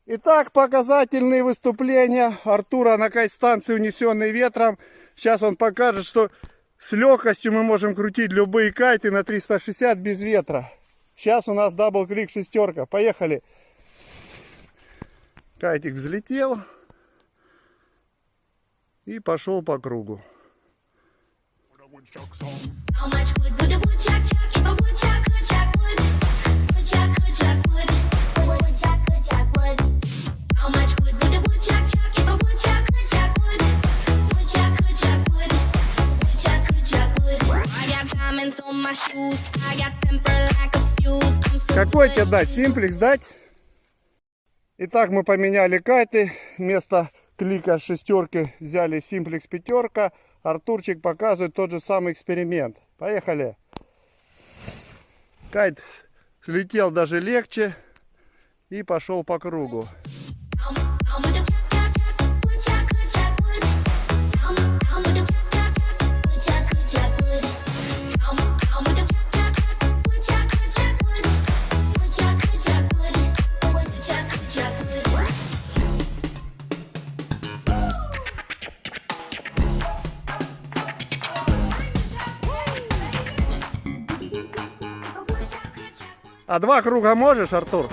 Итак, показательные выступления Артура на кайт-станции, унесенной ветром. Сейчас он покажет, что с легкостью мы можем крутить любые кайты на 360 без ветра. Сейчас у нас дабл-клик шестерка. Поехали. Кайтик взлетел и пошел по кругу. Какой тебе дать? Симплекс дать? Итак, мы поменяли кайты. Вместо клика шестерки взяли симплекс пятерка. Артурчик показывает тот же самый эксперимент. Поехали. Кайт летел даже легче и пошел по кругу. А 2 круга можешь, Артур?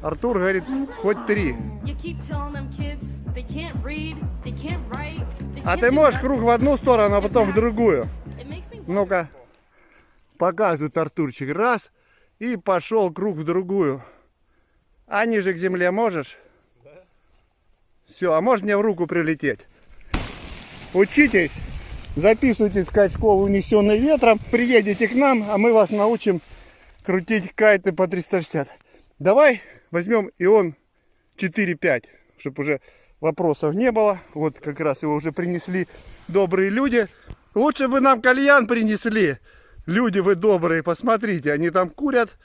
Артур говорит, хоть 3. А ты можешь круг в одну сторону, а потом в другую? Ну-ка. Показывает Артурчик. Раз. И пошел круг в другую. А ниже к земле можешь? Все, а можешь мне в руку прилететь? Учитесь. Записывайтесь в кайт-школу унесенной ветром. Приедете к нам, а мы вас научим крутить кайты по 360. Давай возьмем Ион 4.5, чтобы уже вопросов не было. Вот как раз его уже принесли добрые люди. Лучше бы нам кальян принесли. Люди вы добрые, посмотрите, они там курят.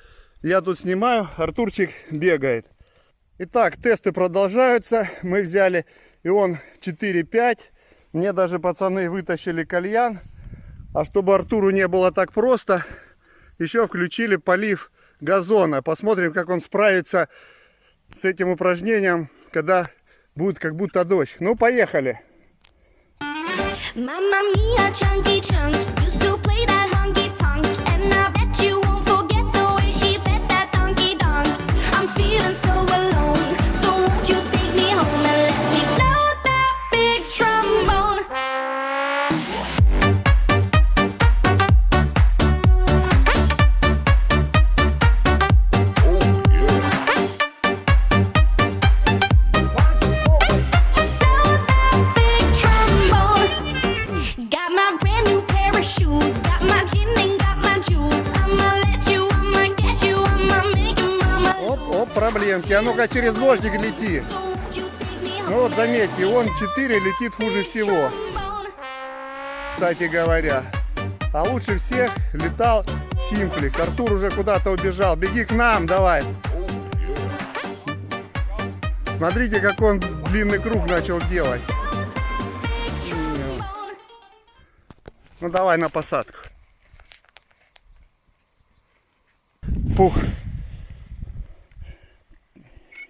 Я тут снимаю, Артурчик бегает. Итак, тесты продолжаются. Мы взяли Ион 4.5. Мне даже пацаны вытащили кальян. А чтобы Артуру не было так просто, еще включили полив газона. Посмотрим, как он справится с этим упражнением, когда будет как будто дождь. Ну, поехали. Проблемки. А ну-ка через дождик лети. Ну вот заметьте, он 4 летит хуже всего. Кстати говоря. А лучше всех летал симплекс. Артур уже куда-то убежал. Беги к нам, давай. Смотрите, как он длинный круг начал делать. Ну давай на посадку. Пух.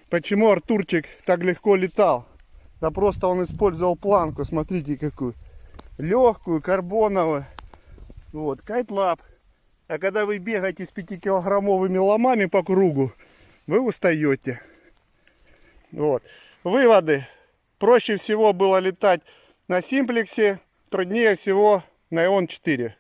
Почему Артурчик так легко летал? Да просто он использовал планку. Смотрите какую. Легкую, карбоновую. Вот, кайт-лап. А когда вы бегаете с 5-килограммовыми ломами по кругу, вы устаете. Вот. Выводы. Проще всего было летать на симплексе. Труднее всего на Ион 4.